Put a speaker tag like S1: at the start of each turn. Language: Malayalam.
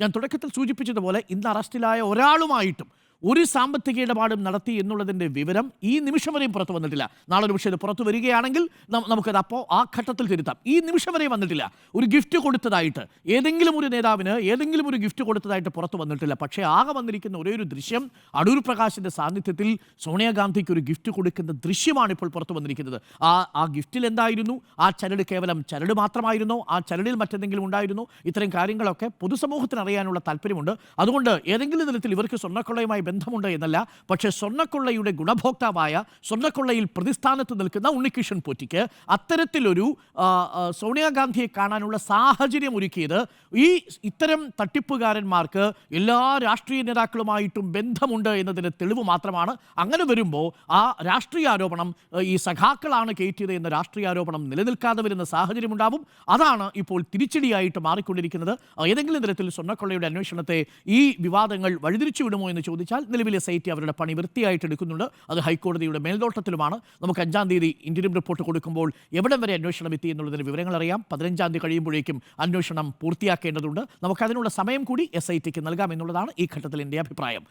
S1: ഞാൻ തുടക്കത്തിൽ സൂചിപ്പിച്ചതുപോലെ ഇന്ന് അറസ്റ്റിലായ ഒരാളുമായിട്ടും ഒരു സാമ്പത്തിക ഇടപാടും നടത്തി എന്നുള്ളതിൻ്റെ വിവരം ഈ നിമിഷം വരെയും പുറത്തു വന്നിട്ടില്ല. നാളെ ഒരു പക്ഷേ ഇത് പുറത്തു വരികയാണെങ്കിൽ നമുക്കത് അപ്പോൾ ആ ഘട്ടത്തിൽ തിരുത്താം. ഈ നിമിഷം വരെ വന്നിട്ടില്ല. ഒരു ഗിഫ്റ്റ് കൊടുത്തതായിട്ട് ഏതെങ്കിലും ഒരു നേതാവിന് ഏതെങ്കിലും ഒരു ഗിഫ്റ്റ് കൊടുത്തതായിട്ട് പുറത്തു വന്നിട്ടില്ല. പക്ഷേ ആകെ വന്നിരിക്കുന്ന ഒരേ ഒരു ദൃശ്യം അടൂർ പ്രകാശിൻ്റെ സാന്നിധ്യത്തിൽ സോണിയാഗാന്ധിക്ക് ഒരു ഗിഫ്റ്റ് കൊടുക്കുന്ന ദൃശ്യമാണ് ഇപ്പോൾ പുറത്തു വന്നിരിക്കുന്നത്. ആ ഗിഫ്റ്റിൽ എന്തായിരുന്നു? ആ ചരട് കേവലം ചരട് മാത്രമായിരുന്നോ? ആ ചരടിൽ മറ്റെന്തെങ്കിലും ഉണ്ടായിരുന്നോ? ഇത്തരം കാര്യങ്ങളൊക്കെ പൊതുസമൂഹത്തിന് അറിയാനുള്ള താല്പര്യമുണ്ട്. അതുകൊണ്ട് ഏതെങ്കിലും തരത്തിൽ ഇവർക്ക് സ്വർണ്ണക്കൊള്ളയുമായി ബന്ധമുണ്ട് എന്നല്ല, പക്ഷേ സ്വർണ്ണക്കൊള്ളയുടെ ഗുണഭോക്താവായ, സ്വർണ്ണക്കൊള്ളയിൽ പ്രതിസ്ഥാനത്ത് നിൽക്കുന്ന ഉണ്ണികൃഷ്ണൻ പോറ്റിക്ക് അത്തരത്തിലൊരു സോണിയാഗാന്ധിയെ കാണാനുള്ള സാഹചര്യം ഒരുക്കിയത് ഇത്തരം തട്ടിപ്പുകാരന്മാർക്ക് എല്ലാ രാഷ്ട്രീയ നേതാക്കളുമായിട്ടും ബന്ധമുണ്ട് എന്നതിന് തെളിവ് മാത്രമാണ്. അങ്ങനെ വരുമ്പോൾ ആ രാഷ്ട്രീയ ആരോപണം ഈ സഖാക്കളാണ് കയറ്റിയത് എന്ന രാഷ്ട്രീയ ആരോപണം നിലനിൽക്കാതെ വരുന്ന സാഹചര്യം ഉണ്ടാവും. അതാണ് ഇപ്പോൾ തിരിച്ചടിയായിട്ട് മാറിക്കൊണ്ടിരിക്കുന്നത്. ഏതെങ്കിലും തരത്തിൽ സ്വർണ്ണക്കൊള്ളയുടെ അന്വേഷണത്തെ ഈ വിവാദങ്ങൾ വഴിതിരിച്ചു വിടുമോ എന്ന് ചോദിച്ചാൽ നിലവിലെ സൈറ്റ് അവരുടെ പണി വൃത്തിയായിട്ട് എടുക്കുന്നുണ്ട്. അത് ഹൈക്കോടതിയുടെ മേൽനോട്ടത്തിലുമാണ്. നമുക്ക് 5-ാം തീയതി ഇന്റർവ്യൂ റിപ്പോർട്ട് കൊടുക്കുമ്പോൾ എവിടം വരെ അന്വേഷണം എത്തി എന്നുള്ളതിന് വിവരങ്ങൾ അറിയാം. 15-ാം തീയതി കഴിയുമ്പോഴേക്കും അന്വേഷണം പൂർത്തിയാക്കേണ്ടതുണ്ട്. നമുക്കതിനുള്ള സമയം കൂടി SITക്ക് നൽകാം എന്നുള്ളതാണ് ഈ ഘട്ടത്തിൽ എൻ്റെ അഭിപ്രായം.